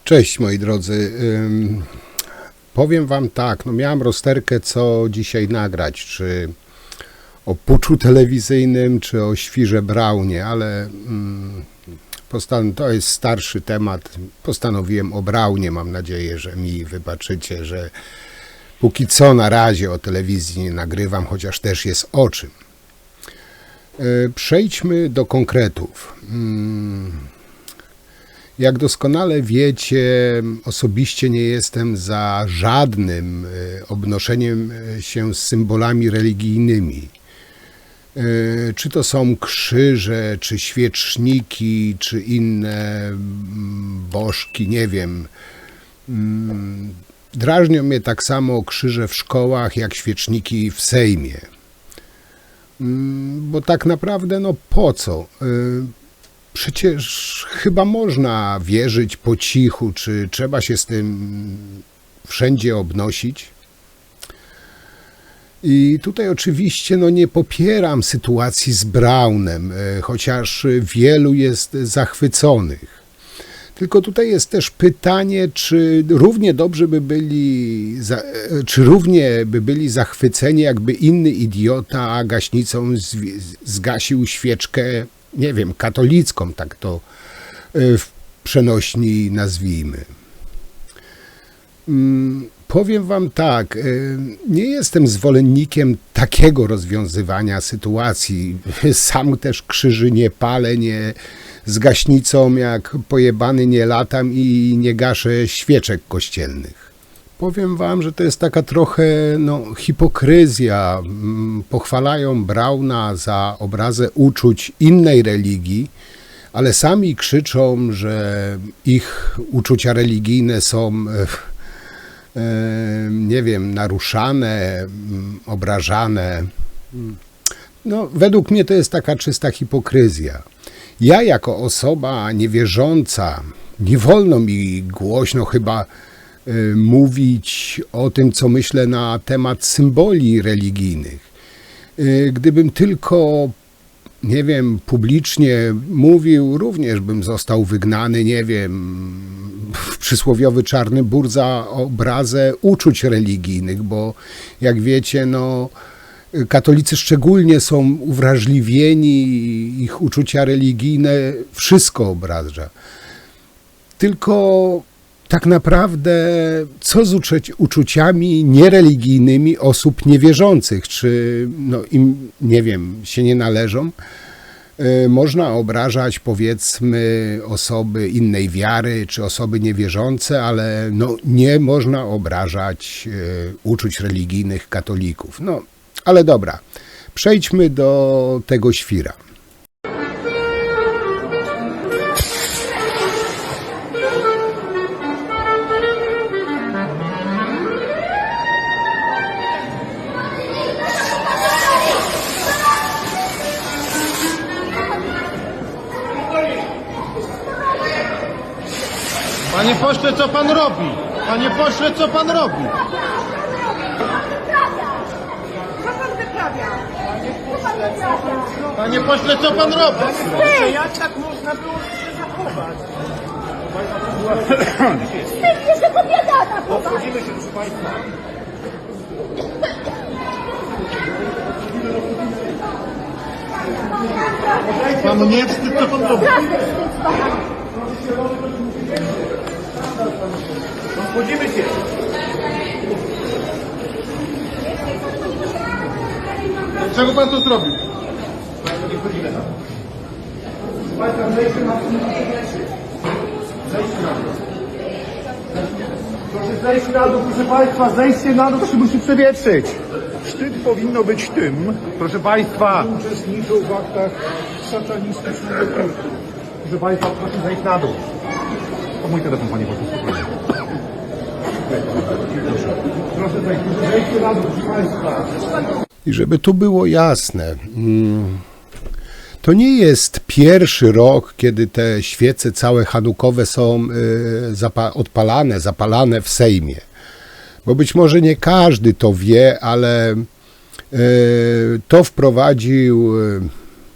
Cześć moi drodzy. Powiem wam tak, no miałem rozterkę co dzisiaj nagrać, czy o puczu telewizyjnym, czy o świrze Braunie, ale to jest starszy temat. Postanowiłem o Braunie, mam nadzieję, że mi wybaczycie, że póki co na razie o telewizji nie nagrywam, chociaż też jest o czym. Przejdźmy do konkretów. Jak doskonale wiecie, osobiście nie jestem za żadnym obnoszeniem się z symbolami religijnymi. Czy to są krzyże, czy świeczniki, czy inne bożki, nie wiem. Drażnią mnie tak samo krzyże w szkołach, jak świeczniki w Sejmie. Bo tak naprawdę, no po co? Przecież chyba można wierzyć po cichu, czy trzeba się z tym wszędzie obnosić. I tutaj oczywiście nie popieram sytuacji z Braunem, chociaż wielu jest zachwyconych. Tylko tutaj jest też pytanie, czy równie by byli zachwyceni, jakby inny idiota gaśnicą zgasił świeczkę, nie wiem, katolicką, tak to w przenośni nazwijmy. Powiem wam tak, nie jestem zwolennikiem takiego rozwiązywania sytuacji. Sam też krzyży nie palę, nie z gaśnicą jak pojebany nie latam i nie gaszę świeczek kościelnych. Powiem wam, że to jest taka trochę hipokryzja. Pochwalają Brauna za obrazę uczuć innej religii, ale sami krzyczą, że ich uczucia religijne są, nie wiem, naruszane, obrażane. Według mnie to jest taka czysta hipokryzja. Ja jako osoba niewierząca, nie wolno mi głośno chyba mówić o tym, co myślę na temat symboli religijnych. Gdybym tylko, nie wiem, publicznie mówił, również bym został wygnany, nie wiem, w przysłowiowy czarny bór za obrazę uczuć religijnych, bo jak wiecie, katolicy szczególnie są uwrażliwieni, ich uczucia religijne wszystko obraża. Tylko tak naprawdę co z uczuciami niereligijnymi osób niewierzących, czy im, nie wiem, się nie należą? Można obrażać, powiedzmy, osoby innej wiary, czy osoby niewierzące, ale nie można obrażać uczuć religijnych katolików. Ale dobra, przejdźmy do tego świra. Panie pośle, co pan robi? Panie pośle, co pan robi? Co pan wyprawia? Panie pośle, co pan robi? Jak tak można było się zachować? Wstyd, jeszcze kobieta tak Obchodzimy się, proszę państwa. Panu nie wstyd, co pan robi? Naprawdę wstyd z pana. Obchodzimy się. Dlaczego pan to zrobił? Nie wchodzimy tam. Państwa, zejdźcie na dół. Zejdźcie na dół. Proszę zejść na dół, proszę państwa, zejście na dół, się musi przewietrzyć. Wstyd powinno być tym, proszę państwa, uczestniczą w aktach satanistycznego kultu. Proszę państwa, proszę zejść na dół. To mój telefon, panie pośle, spokojnie. Proszę zejść na dół, proszę państwa. I żeby tu było jasne, to nie jest pierwszy rok, kiedy te świece całe chanukowe są zapalane w Sejmie. Bo być może nie każdy to wie, ale to wprowadził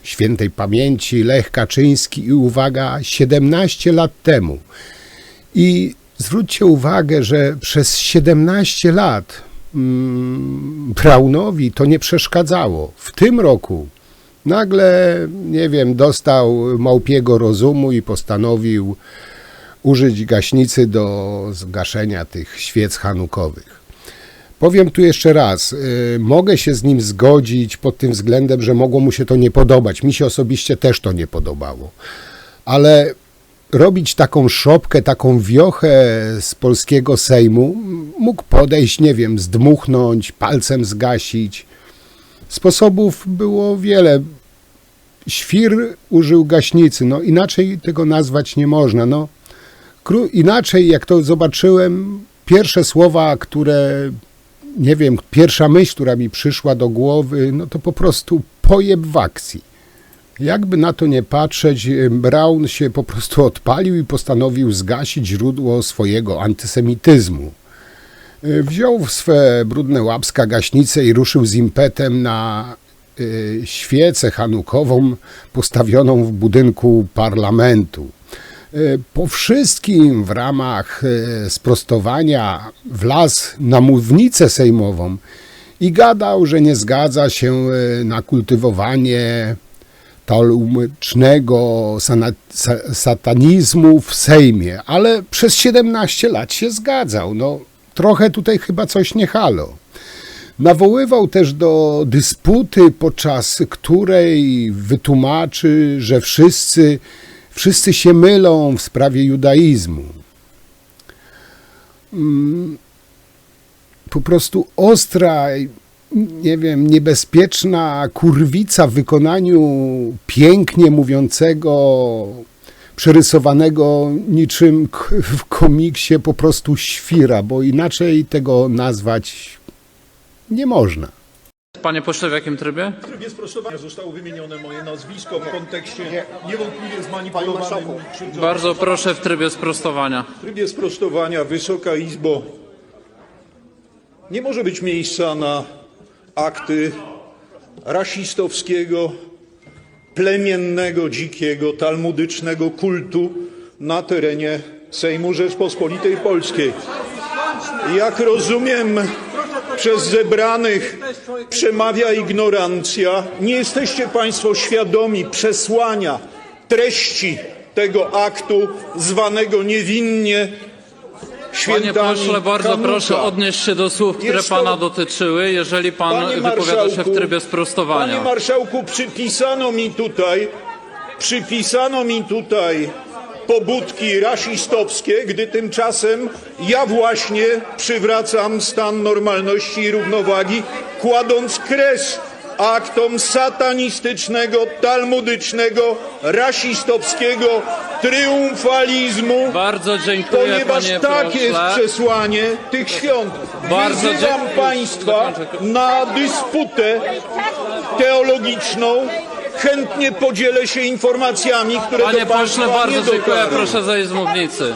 świętej pamięci Lech Kaczyński i uwaga, 17 lat temu. I Zwróćcie uwagę, że przez 17 lat Braunowi to nie przeszkadzało. W tym roku nagle, nie wiem, dostał małpiego rozumu i postanowił użyć gaśnicy do zgaszenia tych świec hanukowych. Powiem tu jeszcze raz, mogę się z nim zgodzić pod tym względem, że mogło mu się to nie podobać. Mi się osobiście też to nie podobało. Ale robić taką szopkę, taką wiochę z polskiego Sejmu, mógł podejść, nie wiem, zdmuchnąć, palcem zgasić. Sposobów było wiele. Świr użył gaśnicy, no inaczej tego nazwać nie można. No, inaczej, jak to zobaczyłem, pierwsze słowa, które, nie wiem, pierwsza myśl, która mi przyszła do głowy, no to po prostu pojeb w akcji. Jakby na to nie patrzeć, Braun się po prostu odpalił i postanowił zgasić źródło swojego antysemityzmu. Wziął w swe brudne łapska gaśnicę i ruszył z impetem na świecę hanukową postawioną w budynku parlamentu. Po wszystkim w ramach sprostowania wlazł na mównicę sejmową i gadał, że nie zgadza się na kultywowanie talmudzkiego satanizmu w Sejmie, ale przez 17 lat się zgadzał. No, trochę tutaj chyba coś nie halo. Nawoływał też do dysputy, podczas której wytłumaczy, że wszyscy się mylą w sprawie judaizmu. Po prostu ostra, nie wiem, niebezpieczna kurwica w wykonaniu pięknie mówiącego, przerysowanego niczym w komiksie po prostu świra, bo inaczej tego nazwać nie można. Panie pośle, w jakim trybie? W trybie sprostowania zostało wymienione moje nazwisko w kontekście niewątpliwie zmanipulowanym. Bardzo proszę w trybie sprostowania. W trybie sprostowania, Wysoka Izbo, nie może być miejsca na akty rasistowskiego, plemiennego, dzikiego, talmudycznego kultu na terenie Sejmu Rzeczpospolitej Polskiej. Jak rozumiem, przez zebranych przemawia ignorancja. Nie jesteście Państwo świadomi przesłania treści tego aktu zwanego niewinnie świętami Panie pośle, bardzo Hanuka. proszę odnieść się do słów, które Jest to- pana dotyczyły, jeżeli pan Panie wypowiada się w marszałku, trybie sprostowania. Panie marszałku, przypisano mi tutaj pobudki rasistowskie, gdy tymczasem ja właśnie przywracam stan normalności i równowagi, kładąc kres aktom satanistycznego, talmudycznego, rasistowskiego triumfalizmu, Bardzo dziękuję, ponieważ panie tak jest pośle. przesłanie tych świąt. Bardzo Wyzywam dziękuję. Państwa na dysputę teologiczną. Chętnie podzielę się informacjami, które Panie do Państwa pośle, bardzo nie dziękuję. dotarły. Proszę zejść z mównicy.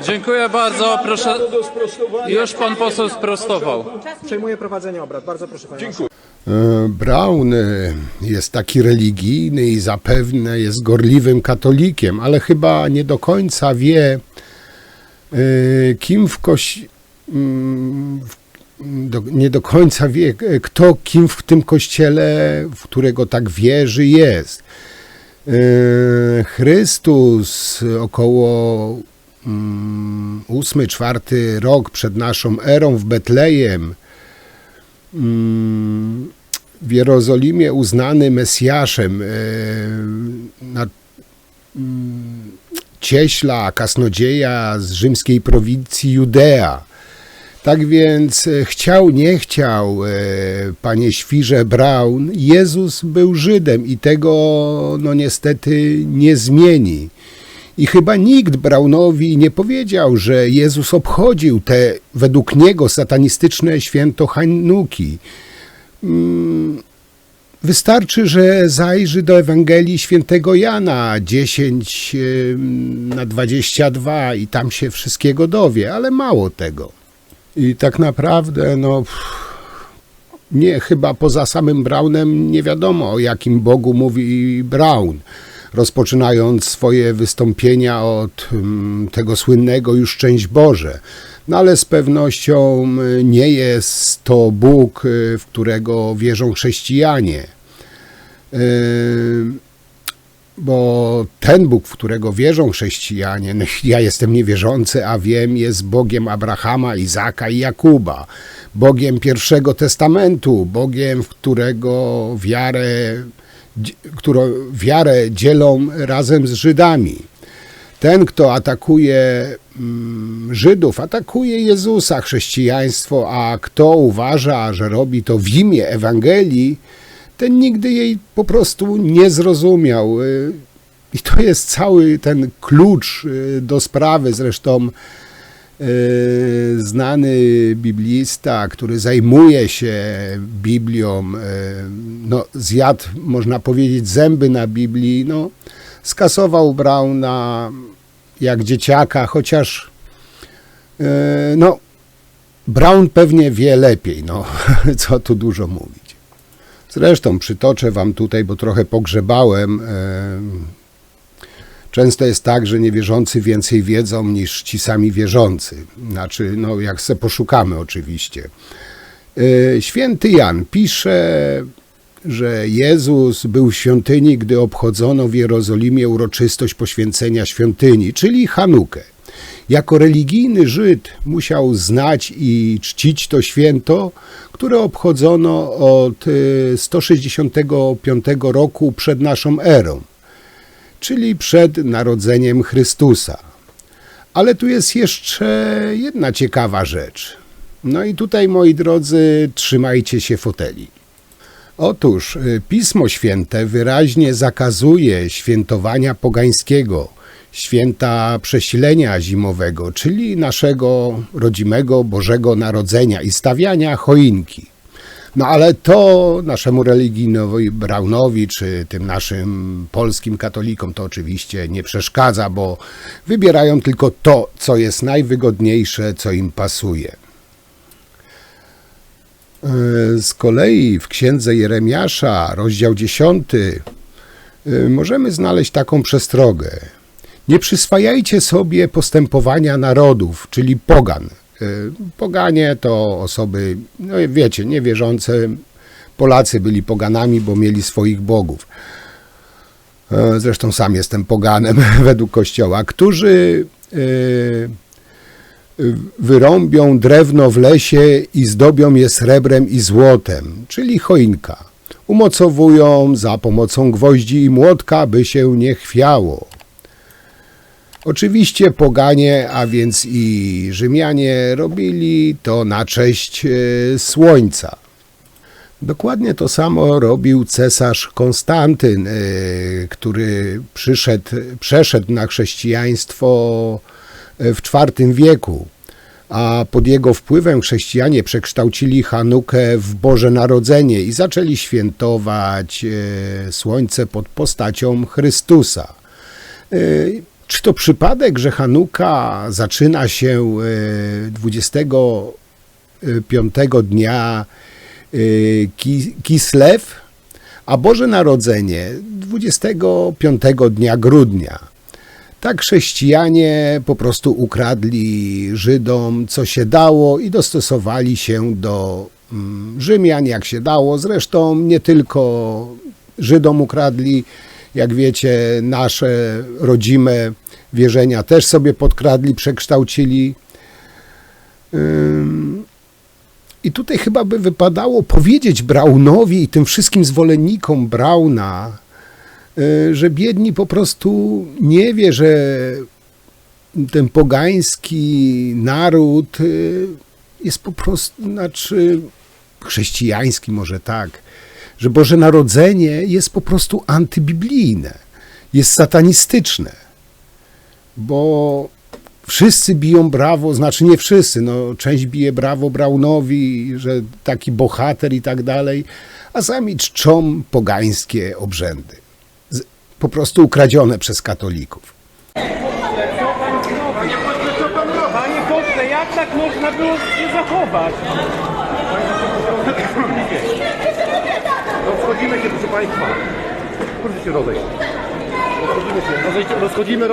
Dziękuję bardzo. Proszę. Do sprostowania. Już pan poseł sprostował. Przejmuję prowadzenie obrad. Bardzo proszę Panie Dziękuję. Braun jest taki religijny i zapewne jest gorliwym katolikiem, ale chyba nie do końca wie, kim nie do końca wie, kto kim w tym kościele, w którego tak wierzy, jest. Chrystus około 8-4 rok przed naszą erą w Betlejem, w Jerozolimie uznany Mesjaszem, cieśla, kasnodzieja z rzymskiej prowincji Judea. Tak więc chciał, nie chciał, panie świrze Braun, Jezus był Żydem i tego no niestety nie zmieni. I chyba nikt Braunowi nie powiedział, że Jezus obchodził te według niego satanistyczne święto Hanuki. Wystarczy, że zajrzy do Ewangelii świętego Jana 10:22 i tam się wszystkiego dowie, ale mało tego. I tak naprawdę, no, nie, chyba poza samym Braunem nie wiadomo, o jakim Bogu mówi Braun. rozpoczynając swoje wystąpienia od tego słynnego już szczęść Boże. No ale z pewnością nie jest to Bóg, w którego wierzą chrześcijanie. Bo ten Bóg, w którego wierzą chrześcijanie, no ja jestem niewierzący, a wiem, jest Bogiem Abrahama, Izaka i Jakuba, Bogiem Pierwszego Testamentu, Bogiem, w którego wiarę dzielą razem z Żydami. Ten, kto atakuje Żydów, atakuje Jezusa, chrześcijaństwo, a kto uważa, że robi to w imię Ewangelii, ten nigdy jej po prostu nie zrozumiał. I to jest cały ten klucz do sprawy. Zresztą znany biblista, który zajmuje się Biblią, no, zjadł, można powiedzieć, zęby na Biblii, no, skasował Brauna jak dzieciaka, chociaż no, Braun pewnie wie lepiej, no, co tu dużo mówić. Zresztą przytoczę wam tutaj, bo trochę pogrzebałem. Często jest tak, że niewierzący więcej wiedzą niż ci sami wierzący. Znaczy, no jak se poszukamy oczywiście. Święty Jan pisze, że Jezus był w świątyni, gdy obchodzono w Jerozolimie uroczystość poświęcenia świątyni, czyli Chanukę. Jako religijny Żyd musiał znać i czcić to święto, które obchodzono od 165 roku przed naszą erą, czyli przed narodzeniem Chrystusa. Ale tu jest jeszcze jedna ciekawa rzecz. No i tutaj, moi drodzy, trzymajcie się foteli. Otóż Pismo Święte wyraźnie zakazuje świętowania pogańskiego, święta przesilenia zimowego, czyli naszego rodzimego Bożego Narodzenia i stawiania choinki. No ale to naszemu religijnowi Braunowi, czy tym naszym polskim katolikom to oczywiście nie przeszkadza, bo wybierają tylko to, co jest najwygodniejsze, co im pasuje. Z kolei w Księdze Jeremiasza, rozdział 10, możemy znaleźć taką przestrogę. Nie przyswajajcie sobie postępowania narodów, czyli pogan. Poganie to osoby, no wiecie, niewierzące. Polacy byli poganami, bo mieli swoich bogów. Zresztą sam jestem poganem według Kościoła, którzy wyrąbią drewno w lesie i zdobią je srebrem i złotem, czyli choinka. Umocowują za pomocą gwoździ i młotka, by się nie chwiało. Oczywiście poganie, a więc i Rzymianie robili to na cześć słońca. Dokładnie to samo robił cesarz Konstantyn, który przeszedł na chrześcijaństwo w IV wieku, a pod jego wpływem chrześcijanie przekształcili Chanukę w Boże Narodzenie i zaczęli świętować słońce pod postacią Chrystusa. Czy to przypadek, że Chanuka zaczyna się 25 dnia Kislew, a Boże Narodzenie 25 dnia grudnia? Tak chrześcijanie po prostu ukradli Żydom, co się dało i dostosowali się do Rzymian, jak się dało. Zresztą nie tylko Żydom ukradli, jak wiecie, nasze rodzime wierzenia też sobie podkradli, przekształcili. I tutaj chyba by wypadało powiedzieć Braunowi i tym wszystkim zwolennikom Brauna, że biedni po prostu nie wie, że ten pogański naród jest po prostu, znaczy chrześcijański może tak, że Boże Narodzenie jest po prostu antybiblijne, jest satanistyczne, bo wszyscy biją brawo, znaczy nie wszyscy, no część bije brawo Braunowi, że taki bohater i tak dalej, a sami czczą pogańskie obrzędy, po prostu ukradzione przez katolików. Panie pośle, jak tak można było się zachować? Rozchodzimy się, proszę Państwa. Proszę się rozejść. Rozchodzimy.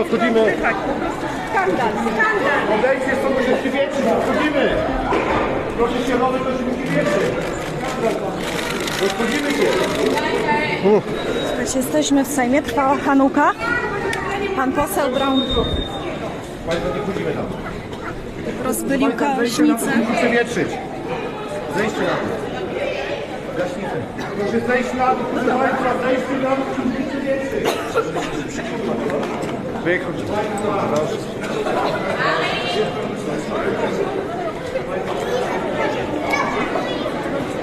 Skandal, skandal. Odejdźcie stąd, bo się przywietrzy, rozchodzimy. Proszę się nowy, to się przywietrzy. Rozchodzimy się. Słuchajcie, jesteśmy w Sejmie, trwała Hanuka. Pan poseł Braun Państwo, nie wchodzimy tam. rozpylił Zejście na gaśnicę. to, musi przewietrzyć. Zejście na to. Gaśnicę. Proszę zejść na to, proszę Państwa, zejście na to, musi przewietrzyć. Wychodź. Proszę.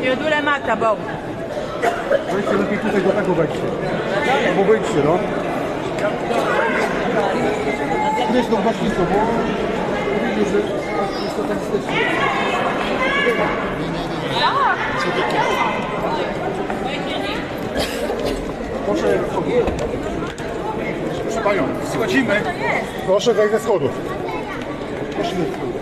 Jodule mata, bo. Wejdźcie lepiej tutaj do tego wejdźcie. Bo wyjdźcie, no. Gdzieś tą gaśnicą, bo mówili, że jest to tak stycznie. Proszę, proszę Panią, schodzimy. Proszę wejść ze schodów. Proszę ze schodów.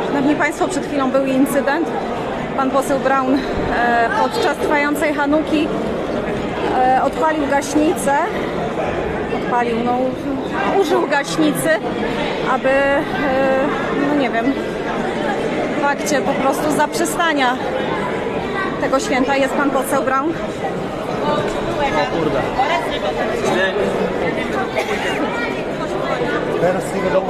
Szanowni Państwo, przed chwilą był incydent. Pan poseł Braun podczas trwającej Hanuki odpalił gaśnicę. Użył gaśnicy, aby, no nie wiem, w fakcie po prostu zaprzestania tego święta jest pan poseł Braun. Teraz nie wiadomo,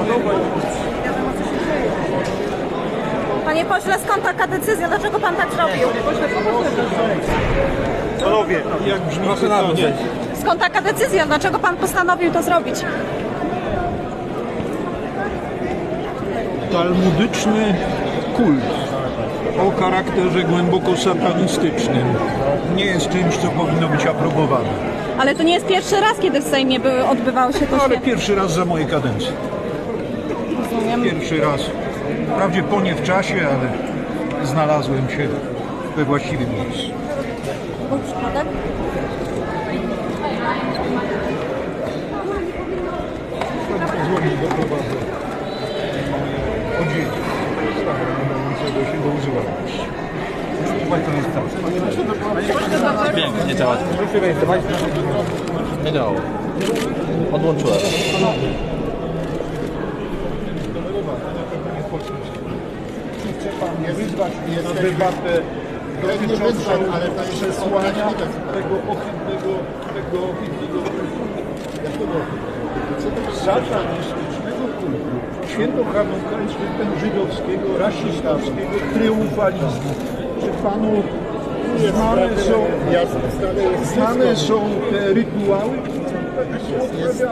Panie pośle, skąd taka decyzja? Dlaczego pan tak zrobił? Panowie, jak brzmi pytanie? Skąd taka decyzja? Dlaczego pan postanowił to zrobić? Talmudyczny kult o charakterze głęboko satanistycznym nie jest czymś, co powinno być aprobowane. Ale to nie jest pierwszy raz, kiedy w Sejmie odbywało się to Ale święto. pierwszy raz za mojej kadencji. Rozumiem. Pierwszy raz. Wprawdzie po nie w czasie, ale znalazłem się we właściwym miejscu. Był przypadek? Pozwolić doprowadzę o dzieci stanowiącego się do używania. Nie działa. Nie działało. Odłączyłem. Chce Pan wyzwać na debatę dotyczącą przesłania tego ohydnego satanistycznego kultu. Święto Hanuka jest świętem żydowskiego, rasistowskiego triumfalizmu. Czy Panu znane są te rytuały? Jest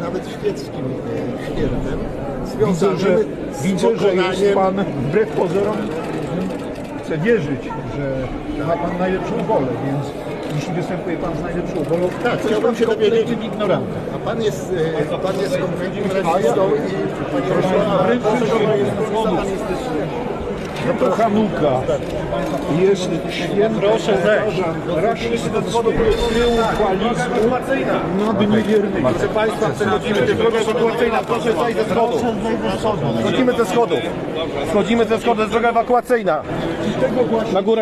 nawet świeckim świętem Widzę, że jest Pan wbrew pozorom, chcę wierzyć, że ma Pan najlepszą wolę, więc jeśli występuje Pan z najlepszą wolą, Tak, to chciałbym jest się Pan dowiedzieć. kompletnym ignorantem. A pan jest kompletnym rasistą i Wręcz satanistycznym. to Hanuka jest świętem rasistowskiego triumfalizmu nad niewiernymi. Proszę Państwa, przechodzimy, to jest droga ewakuacyjna, proszę zejść ze schodów. Schodzimy ze schodów. Schodzimy ze schodów, to jest droga ewakuacyjna.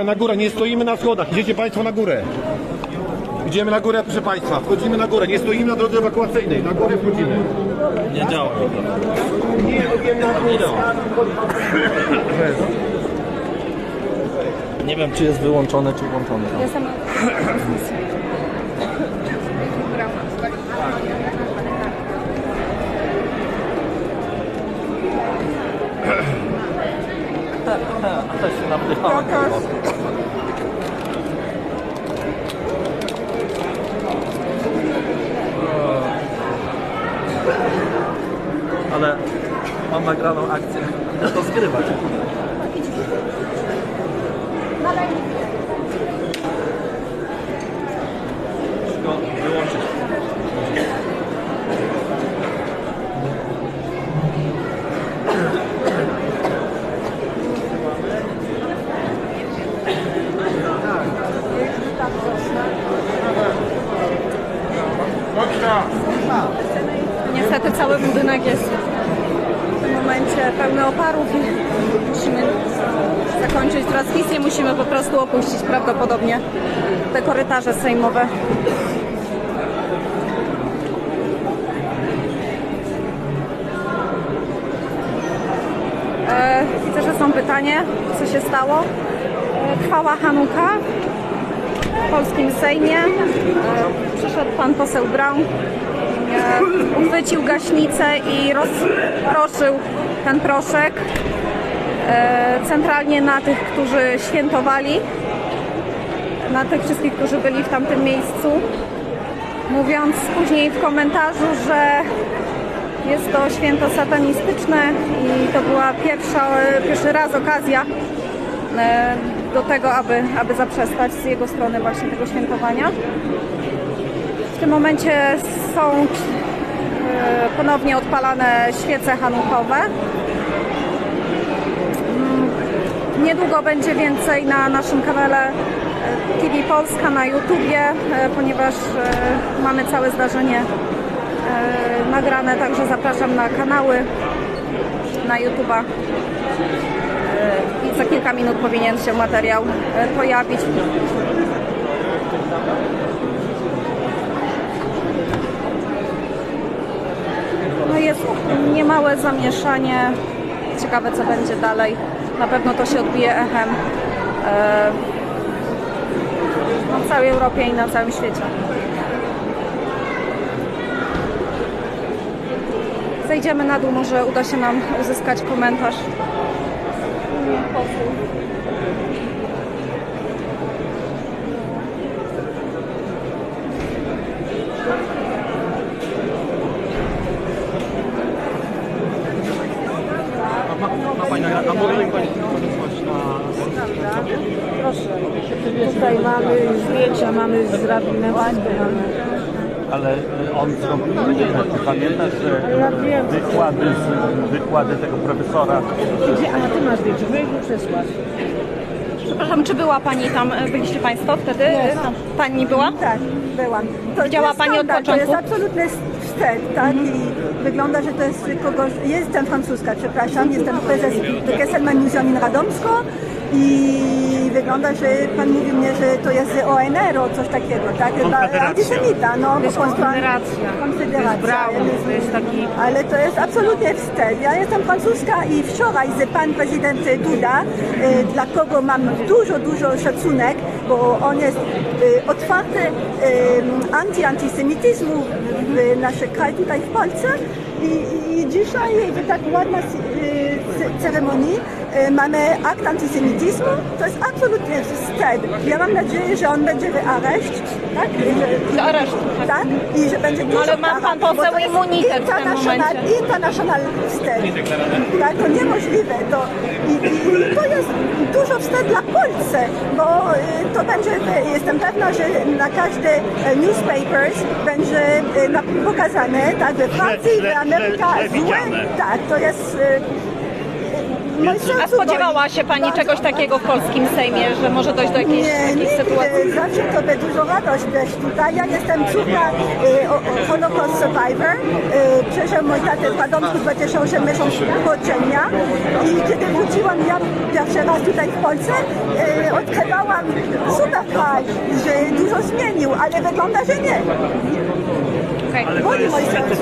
Na górę, nie stoimy na schodach, idziecie Państwo na górę. Idziemy na górę, proszę Państwa, wchodzimy na górę, nie stoimy na drodze ewakuacyjnej, na górę wchodzimy. Nie działa. Nie wiem, czy jest wyłączone, czy włączone. Jestem... A też się napychałem. Ale mam nagraną akcję. Idę to zgrywać. Wszystko wyłączyć. Niestety cały budynek jest w tym momencie momencie pełny oparów i musimy zakończyć transmisję. Musimy po prostu opuścić prawdopodobnie te korytarze sejmowe. Widzę, że są pytania, co się stało. Trwała Hanuka w polskim Sejmie. Przyszedł pan poseł Braun, uchwycił gaśnicę i rozproszył ten proszek centralnie na tych, którzy świętowali, na tych wszystkich, którzy byli w tamtym miejscu, mówiąc później w komentarzu, że jest to święto satanistyczne i to była pierwszy raz okazja do tego, aby zaprzestać z jego strony właśnie tego świętowania. W tym momencie są ponownie odpalane świece hanukowe. Niedługo będzie więcej na naszym kanale TV Polska na YouTubie, ponieważ mamy całe zdarzenie nagrane, także zapraszam na kanały na YouTube'a i za kilka minut powinien się materiał pojawić. No jest niemałe zamieszanie. Ciekawe, co będzie dalej. Na pewno to się odbije echem w całej Europie i na całym świecie. Zejdziemy na dół, może uda się nam uzyskać komentarz. Proszę. Tutaj mamy zdjęcia, mamy z rabinem. Ale on zrobił inne. Ty pamiętasz, że wykłady tego profesora... A ty masz zdjęcie, weź mu przesłać. Przepraszam, czy była Pani tam, byliście Państwo wtedy? Pani była? Tak, byłam. To Widziała jest Pani od skandal, początku? To jest absolutny wstyd, tak? I wygląda, że to jest kogoś... Jestem francuska, przepraszam, jestem prezes Kesselman Muzeum in Radomsko i wygląda, że pan mówi mnie, że to jest ONR o coś takiego, tak? Antysemita, no. To jest konfederacja. Konfederacja. To jest taki... Ale to jest absolutnie wstyd. Ja jestem francuska i wczoraj z pan prezydent Duda, dla kogo mam dużo szacunek, bo on jest otwarty antysemityzmu w naszym kraju tutaj w Polsce i dzisiaj w tak ładnej ceremonii mamy akt antysemityzmu. To jest absolutnie wstyd. Ja mam nadzieję, że on będzie w areszcie, tak? Tak? I że będzie dużo Ale ma pan kara, bo poseł to jest immunitet w tym momencie. International wstyd. Tak, to niemożliwe. I to jest dużo wstyd dla Polsce, bo to będzie, jestem pewna, że na każde newspapers będzie pokazane, tak, we Francji, w Ameryce, złe. Tak, to jest... A spodziewała się Pani czegoś takiego w polskim Sejmie, że może dojść do jakiejś sytuacji? Zawsze to by dużo radość być tutaj. Ja jestem córka Holocaust survivor. Przeżył mój tata w Radomsku 28 miesięcy podziemia i kiedy wróciłam ja pierwszy raz tutaj w Polsce, odkrywałam super kraj, że dużo zmienił, ale wygląda, że nie. Okay. Boli moje serce.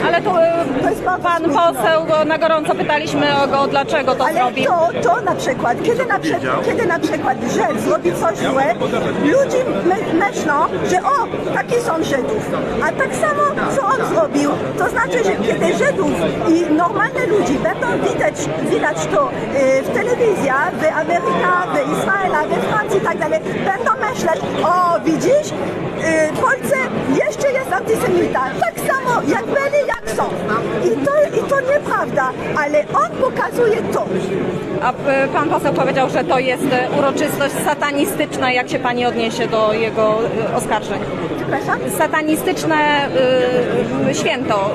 Ale to pan poseł, na gorąco pytaliśmy go, dlaczego to zrobił. Ale to na przykład, kiedy na przykład Żyd zrobi coś złe, ludzie myślą, że taki są Żydów. A tak samo, co on zrobił, to znaczy, że kiedy Żydów i normalne ludzi będą widać to w telewizji, w Ameryce, w Izraelu, we Francji i tak dalej, będą myśleć, widzisz, w Polsce jeszcze jest antysemita. Tak samo jak byli, jak są. I to nieprawda, ale on pokazuje to. A pan poseł powiedział, że to jest uroczystość satanistyczna. Jak się pani odniesie do jego oskarżeń? Przepraszam? Satanistyczne święto.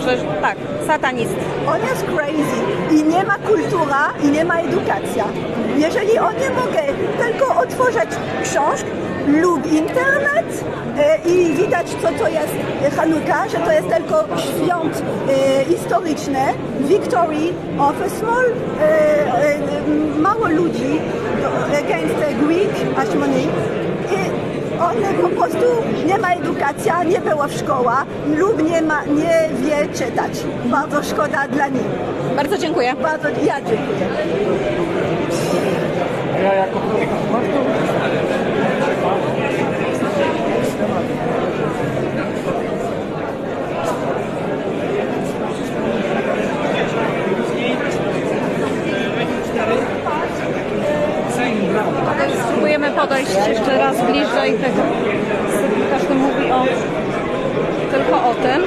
Że, tak, satanist. On jest crazy i nie ma kultura i nie ma edukacja. Jeżeli on nie może tylko otworzyć książkę, lubi internet i widać, co to jest Hanuka, że to jest tylko świąt historyczne, victory of a small, mało ludzi against Greek hegemony. On po prostu nie ma edukacji, nie było w szkołach lub nie wie czytać. Bardzo szkoda dla nich. Bardzo dziękuję. Bardzo, ja dziękuję. Ja jako Spróbujemy podejść jeszcze raz bliżej tego. Każdy mówi tylko o tym.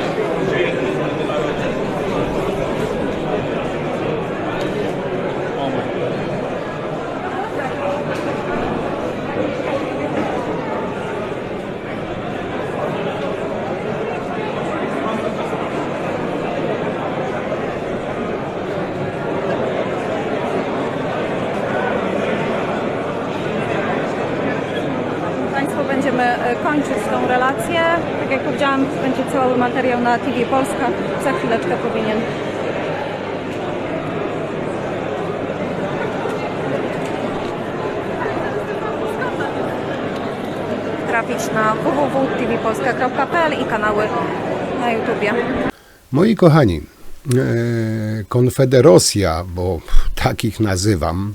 Będziemy kończyć tą relację. Tak jak powiedziałam, będzie cały materiał na TV Polska. Za chwileczkę powinien trafić na www.tvpolska.pl i kanały na YouTubie. Moi kochani, Konfederosja, bo takich nazywam,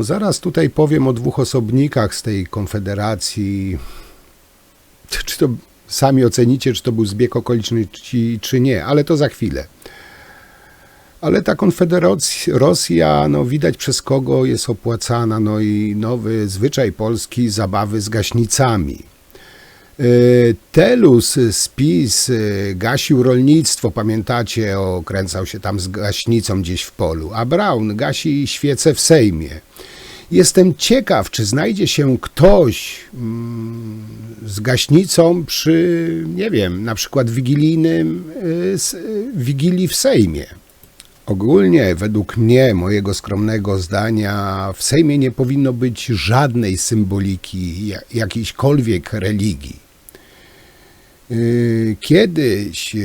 zaraz tutaj powiem o dwóch osobnikach z tej konfederacji. Czy to sami ocenicie, czy to był zbieg okoliczności, czy nie, ale to za chwilę. Ale ta Konfederacja, no widać przez kogo jest opłacana, no i nowy zwyczaj polski, zabawy z gaśnicami. Telus z PiS gasił rolnictwo, pamiętacie, okręcał się tam z gaśnicą gdzieś w polu, a Braun gasi świece w Sejmie. Jestem ciekaw, czy znajdzie się ktoś z gaśnicą przy, nie wiem, na przykład wigilii w Sejmie. Ogólnie, według mnie, mojego skromnego zdania, w Sejmie nie powinno być żadnej symboliki, jakiejśkolwiek religii. Kiedyś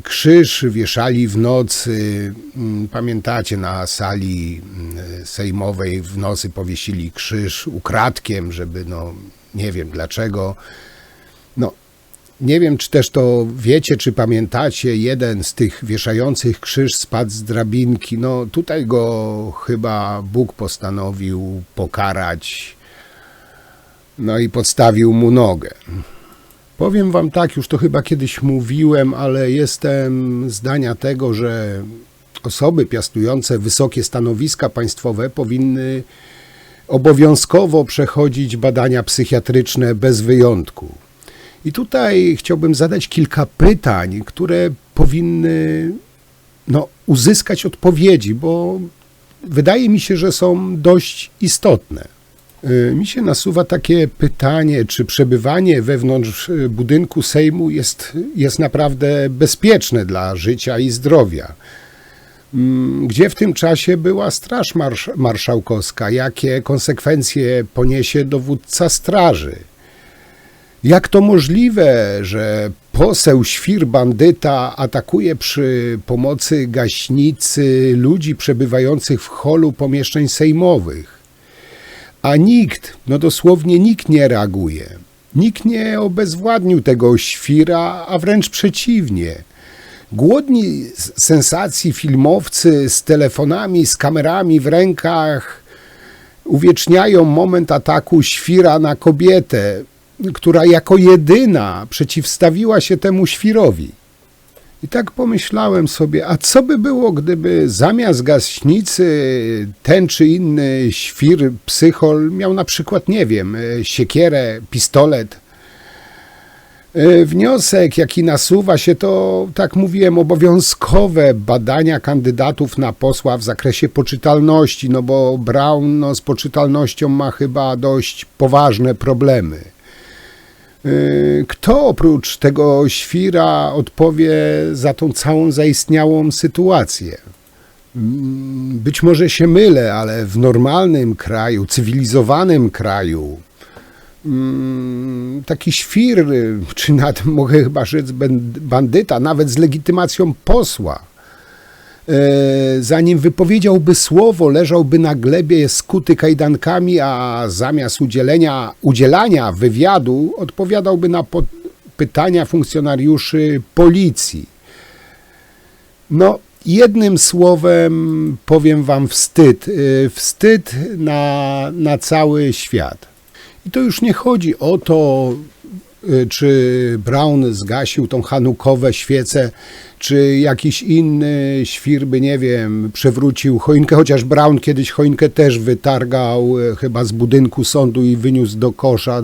krzyż wieszali w nocy, pamiętacie, na sali sejmowej w nocy powiesili krzyż ukradkiem, żeby, no nie wiem dlaczego, no nie wiem, czy też to wiecie, czy pamiętacie, jeden z tych wieszających krzyż spadł z drabinki, no tutaj go chyba Bóg postanowił pokarać, no i podstawił mu nogę. Powiem wam tak, już to chyba kiedyś mówiłem, ale jestem zdania tego, że osoby piastujące wysokie stanowiska państwowe powinny obowiązkowo przechodzić badania psychiatryczne bez wyjątku. I tutaj chciałbym zadać kilka pytań, które powinny uzyskać odpowiedzi, bo wydaje mi się, że są dość istotne. Mi się nasuwa takie pytanie, czy przebywanie wewnątrz budynku Sejmu jest naprawdę bezpieczne dla życia i zdrowia. Gdzie w tym czasie była Straż Marszałkowska? Jakie konsekwencje poniesie dowódca straży? Jak to możliwe, że poseł świr bandyta atakuje przy pomocy gaśnicy ludzi przebywających w holu pomieszczeń sejmowych? A nikt, no dosłownie nikt nie reaguje. Nikt nie obezwładnił tego świra, a wręcz przeciwnie. Głodni sensacji filmowcy z telefonami, z kamerami w rękach uwieczniają moment ataku świra na kobietę, która jako jedyna przeciwstawiła się temu świrowi. I tak pomyślałem sobie, a co by było, gdyby zamiast gaśnicy ten czy inny świr, psychol miał na przykład, nie wiem, siekierę, pistolet. Wniosek, jaki nasuwa się, to, tak mówiłem, obowiązkowe badania kandydatów na posła w zakresie poczytalności, no bo Braun z poczytalnością ma chyba dość poważne problemy. Kto oprócz tego świra odpowie za tą całą zaistniałą sytuację? Być może się mylę, ale w normalnym kraju, cywilizowanym kraju, taki świr, czy nawet mogę chyba rzec bandyta, nawet z legitymacją posła, zanim wypowiedziałby słowo, leżałby na glebie skuty kajdankami, a zamiast udzielania wywiadu odpowiadałby na pytania funkcjonariuszy policji. No, jednym słowem powiem wam wstyd. Wstyd na cały świat. I to już nie chodzi o to, czy Braun zgasił tą chanukowe świecę, czy jakiś inny świr by, nie wiem, przewrócił choinkę, chociaż Braun kiedyś choinkę też wytargał chyba z budynku sądu i wyniósł do kosza.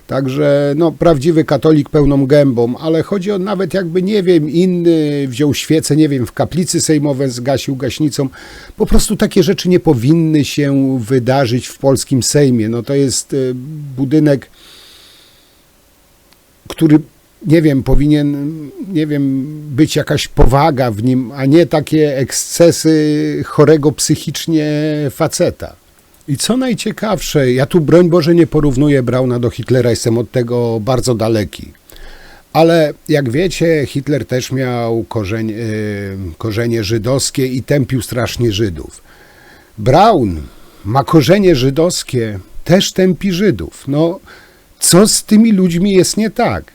Także no, prawdziwy katolik pełną gębą, ale chodzi o nawet jakby, nie wiem, inny wziął świecę, nie wiem, w kaplicy sejmowej zgasił gaśnicą. Po prostu takie rzeczy nie powinny się wydarzyć w polskim Sejmie. No to jest budynek, który, nie wiem, powinien, nie wiem, być jakaś powaga w nim, a nie takie ekscesy chorego psychicznie faceta. I co najciekawsze, ja tu broń Boże nie porównuję Brauna do Hitlera, jestem od tego bardzo daleki. Ale jak wiecie, Hitler też miał korzenie żydowskie i tępił strasznie Żydów. Braun ma korzenie żydowskie, też tępi Żydów. No, co z tymi ludźmi jest nie tak?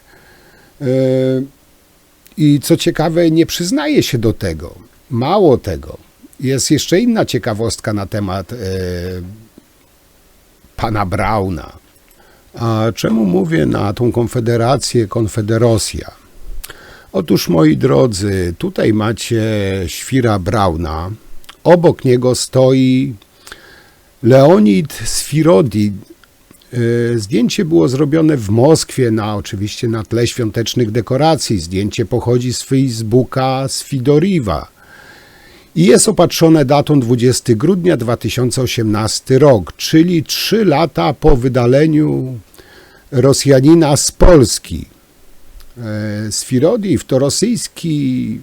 I co ciekawe, nie przyznaje się do tego. Mało tego. Jest jeszcze inna ciekawostka na temat pana Brauna. A czemu mówię na tą konfederację, konfederosja? Otóż, moi drodzy, tutaj macie świra Brauna. Obok niego stoi Leonid Sfirodi. Zdjęcie było zrobione w Moskwie, oczywiście na tle świątecznych dekoracji. Zdjęcie pochodzi z Facebooka Sfidoriwa i jest opatrzone datą 20 grudnia 2018 rok, czyli 3 lata po wydaleniu Rosjanina z Polski. Sfirodiw to rosyjski,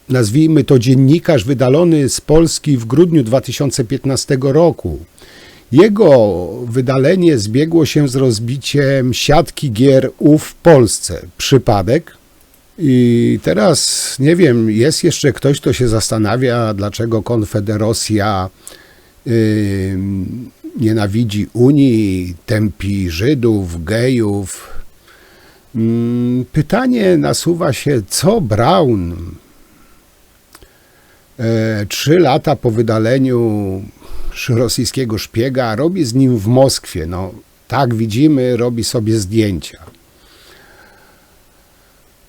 nazwijmy to, dziennikarz wydalony z Polski w grudniu 2015 roku. Jego wydalenie zbiegło się z rozbiciem siatki gier w Polsce. Przypadek? I teraz, nie wiem, jest jeszcze ktoś, kto się zastanawia, dlaczego Konfederosja nienawidzi Unii, tępi Żydów, gejów. Pytanie nasuwa się, co Braun 3 lata po wydaleniu rosyjskiego szpiega robi z nim w Moskwie. No, tak widzimy, robi sobie zdjęcia.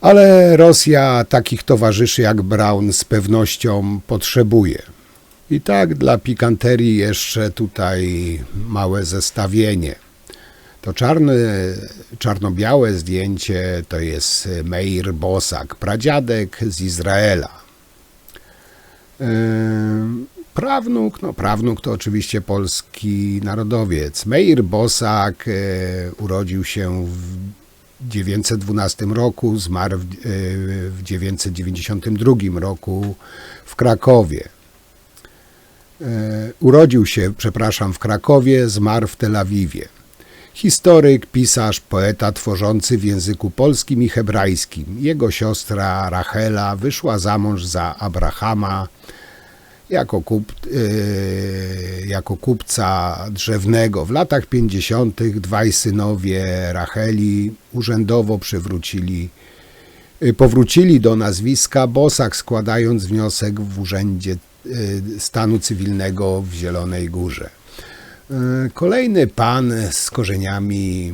Ale Rosja takich towarzyszy jak Braun z pewnością potrzebuje. I tak dla pikanterii jeszcze tutaj małe zestawienie. To czarno-białe zdjęcie to jest Meir Bosak, pradziadek z Izraela. Prawnuk to oczywiście polski narodowiec. Meir Bosak urodził się w 912 roku, zmarł w 992 roku w Krakowie. Urodził się, w Krakowie, zmarł w Tel Awiwie. Historyk, pisarz, poeta tworzący w języku polskim i hebrajskim. Jego siostra Rachela wyszła za mąż za Abrahama jako kupca drzewnego. W latach 50. dwaj synowie Racheli urzędowo powrócili do nazwiska Bosak, składając wniosek w Urzędzie Stanu Cywilnego w Zielonej Górze. Kolejny pan z korzeniami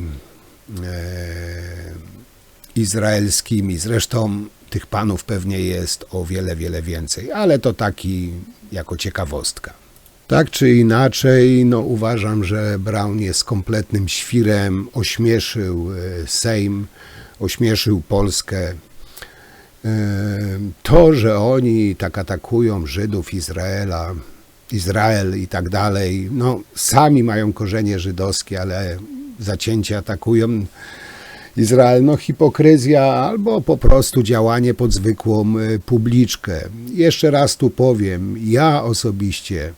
izraelskimi, zresztą tych panów pewnie jest o wiele, wiele więcej, ale to taki jako ciekawostka. Tak czy inaczej, no uważam, że Braun jest kompletnym świrem, ośmieszył Sejm, ośmieszył Polskę. To, że oni tak atakują Żydów, Izrael i tak dalej, no sami mają korzenie żydowskie, ale zacięcie atakują Izrael, no hipokryzja albo po prostu działanie pod zwykłą publiczkę. Jeszcze raz tu powiem, ja osobiście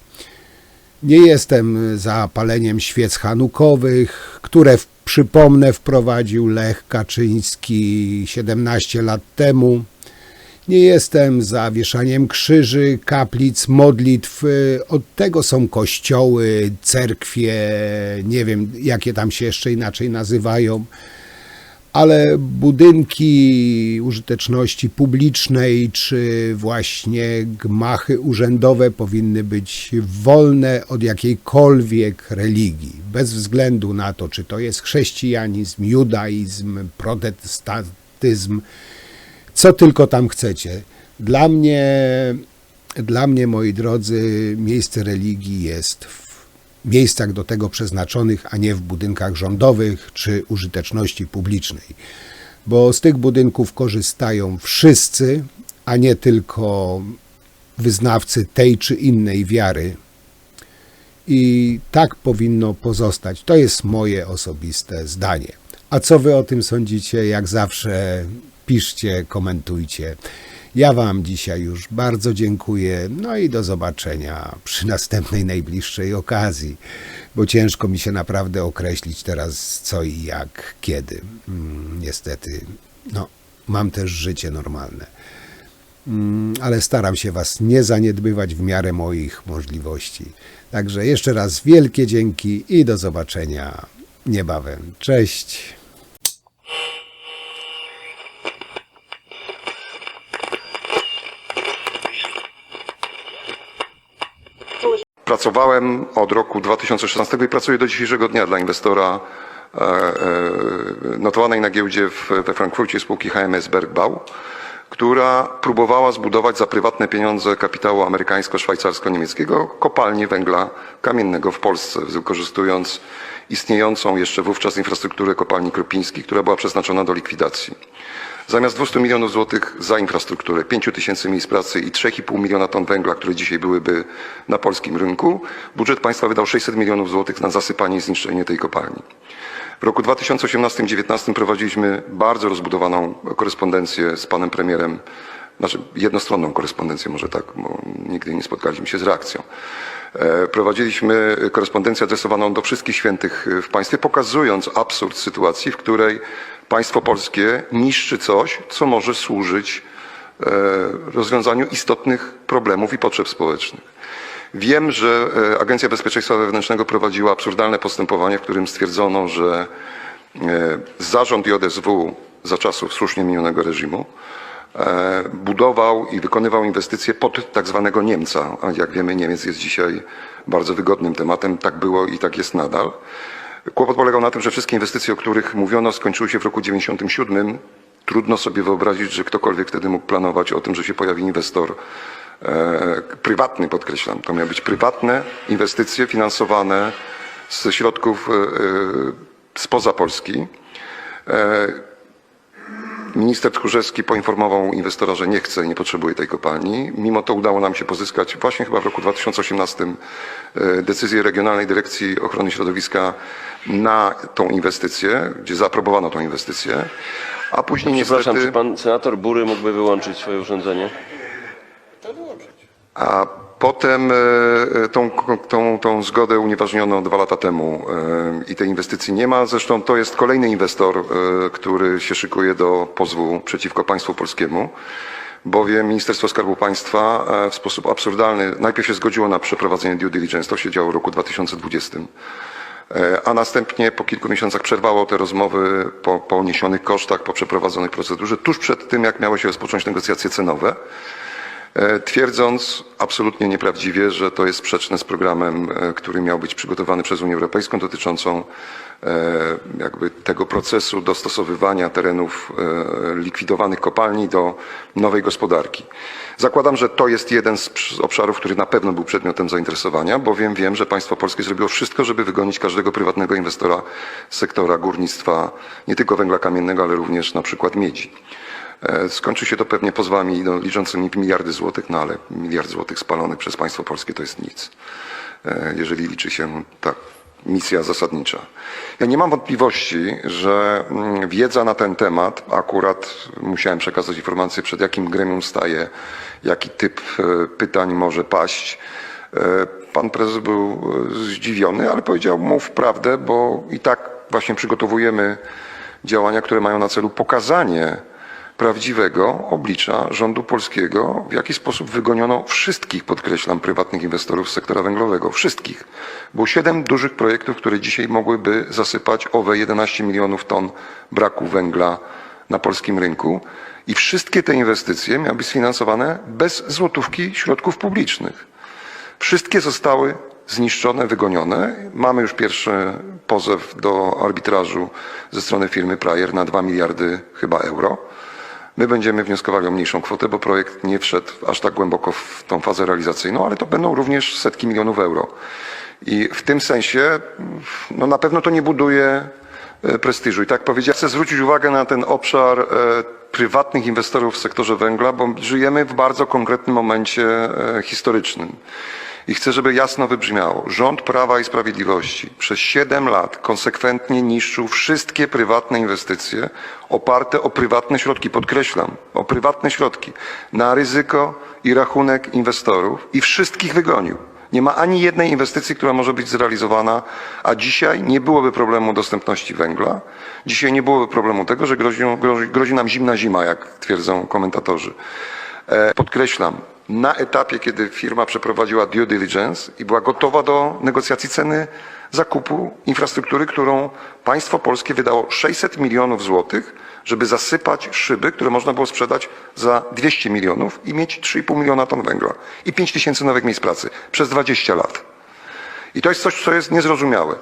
Nie jestem za paleniem świec chanukowych, które przypomnę wprowadził Lech Kaczyński 17 lat temu. Nie jestem za wieszaniem krzyży, kaplic, modlitw. Od tego są kościoły, cerkwie, nie wiem jakie tam się jeszcze inaczej nazywają. Ale budynki użyteczności publicznej czy właśnie gmachy urzędowe powinny być wolne od jakiejkolwiek religii, bez względu na to, czy to jest chrześcijanizm, judaizm, protestantyzm, co tylko tam chcecie. Dla mnie, moi drodzy, miejsce religii jest w miejscach do tego przeznaczonych, a nie w budynkach rządowych czy użyteczności publicznej. Bo z tych budynków korzystają wszyscy, a nie tylko wyznawcy tej czy innej wiary. I tak powinno pozostać. To jest moje osobiste zdanie. A co wy o tym sądzicie? Jak zawsze piszcie, komentujcie. Ja wam dzisiaj już bardzo dziękuję, no i do zobaczenia przy następnej, najbliższej okazji, bo ciężko mi się naprawdę określić teraz co i jak, kiedy. Niestety, no, mam też życie normalne, ale staram się was nie zaniedbywać w miarę moich możliwości. Także jeszcze raz wielkie dzięki i do zobaczenia niebawem. Cześć! Pracowałem od roku 2016 i pracuję do dzisiejszego dnia dla inwestora notowanej na giełdzie we Frankfurcie spółki HMS Bergbau, która próbowała zbudować za prywatne pieniądze kapitału amerykańsko-szwajcarsko-niemieckiego kopalnię węgla kamiennego w Polsce, wykorzystując istniejącą jeszcze wówczas infrastrukturę kopalni Kropińskiej, która była przeznaczona do likwidacji. Zamiast 200 milionów złotych za infrastrukturę, 5 000 miejsc pracy i 3,5 miliona ton węgla, które dzisiaj byłyby na polskim rynku, budżet państwa wydał 600 milionów złotych na zasypanie i zniszczenie tej kopalni. W roku 2018-2019 prowadziliśmy bardzo rozbudowaną korespondencję z panem premierem, znaczy jednostronną korespondencję może tak, bo nigdy nie spotkaliśmy się z reakcją. Prowadziliśmy korespondencję adresowaną do wszystkich świętych w państwie, pokazując absurd sytuacji, w której państwo polskie niszczy coś, co może służyć rozwiązaniu istotnych problemów i potrzeb społecznych. Wiem, że Agencja Bezpieczeństwa Wewnętrznego prowadziła absurdalne postępowanie, w którym stwierdzono, że zarząd JSW za czasów słusznie minionego reżimu budował i wykonywał inwestycje pod tak zwanego Niemca. A jak wiemy, Niemiec jest dzisiaj bardzo wygodnym tematem. Tak było i tak jest nadal. Kłopot polegał na tym, że wszystkie inwestycje, o których mówiono, skończyły się w roku 1997. Trudno sobie wyobrazić, że ktokolwiek wtedy mógł planować o tym, że się pojawi inwestor prywatny, podkreślam. To miały być prywatne inwestycje finansowane ze środków spoza Polski. Minister Tchórzewski poinformował inwestora, że nie chce, nie potrzebuje tej kopalni. Mimo to udało nam się pozyskać właśnie chyba w roku 2018 decyzję Regionalnej Dyrekcji Ochrony Środowiska na tą inwestycję, gdzie zaaprobowano tą inwestycję, a później Przepraszam, niestety... czy pan senator Bury mógłby wyłączyć swoje urządzenie? A potem tą zgodę unieważniono 2 lata temu i tej inwestycji nie ma. Zresztą to jest kolejny inwestor, który się szykuje do pozwu przeciwko państwu polskiemu, bowiem Ministerstwo Skarbu Państwa w sposób absurdalny najpierw się zgodziło na przeprowadzenie due diligence, to się działo w roku 2020, a następnie po kilku miesiącach przerwało te rozmowy po poniesionych kosztach, po przeprowadzonej procedurze, tuż przed tym, jak miały się rozpocząć negocjacje cenowe, twierdząc absolutnie nieprawdziwie, że to jest sprzeczne z programem, który miał być przygotowany przez Unię Europejską dotyczącą jakby tego procesu dostosowywania terenów likwidowanych kopalni do nowej gospodarki. Zakładam, że to jest jeden z obszarów, który na pewno był przedmiotem zainteresowania, bowiem wiem, że państwo polskie zrobiło wszystko, żeby wygonić każdego prywatnego inwestora z sektora górnictwa, nie tylko węgla kamiennego, ale również na przykład miedzi. Skończy się to pewnie pozwami liczącymi miliardy złotych, no ale 1 miliard złotych spalonych przez państwo polskie to jest nic, jeżeli liczy się ta misja zasadnicza. Ja nie mam wątpliwości, że wiedza na ten temat, akurat musiałem przekazać informację, przed jakim gremium staję, jaki typ pytań może paść, pan prezes był zdziwiony, ale powiedział: mów prawdę, bo i tak właśnie przygotowujemy działania, które mają na celu pokazanie prawdziwego oblicza rządu polskiego, w jaki sposób wygoniono wszystkich, podkreślam, prywatnych inwestorów z sektora węglowego. Wszystkich. Było 7 dużych projektów, które dzisiaj mogłyby zasypać owe 11 milionów ton braku węgla na polskim rynku. I wszystkie te inwestycje miały być sfinansowane bez złotówki środków publicznych. Wszystkie zostały zniszczone, wygonione. Mamy już pierwszy pozew do arbitrażu ze strony firmy Prayer na 2 miliardy chyba euro. My będziemy wnioskowali o mniejszą kwotę, bo projekt nie wszedł aż tak głęboko w tą fazę realizacyjną, ale to będą również setki milionów euro. I w tym sensie no na pewno to nie buduje prestiżu. I tak powiedziałem, chcę zwrócić uwagę na ten obszar prywatnych inwestorów w sektorze węgla, bo żyjemy w bardzo konkretnym momencie historycznym. I chcę, żeby jasno wybrzmiało, rząd Prawa i Sprawiedliwości przez 7 lat konsekwentnie niszczył wszystkie prywatne inwestycje oparte o prywatne środki, podkreślam, o prywatne środki, na ryzyko i rachunek inwestorów i wszystkich wygonił. Nie ma ani jednej inwestycji, która może być zrealizowana, a dzisiaj nie byłoby problemu dostępności węgla. Dzisiaj nie byłoby problemu tego, że grozi nam zimna zima, jak twierdzą komentatorzy. Podkreślam, na etapie, kiedy firma przeprowadziła due diligence i była gotowa do negocjacji ceny zakupu infrastruktury, którą państwo polskie wydało 600 milionów złotych, żeby zasypać szyby, które można było sprzedać za 200 milionów i mieć 3,5 miliona ton węgla i 5 tysięcy nowych miejsc pracy przez 20 lat. I to jest coś, co jest niezrozumiałe.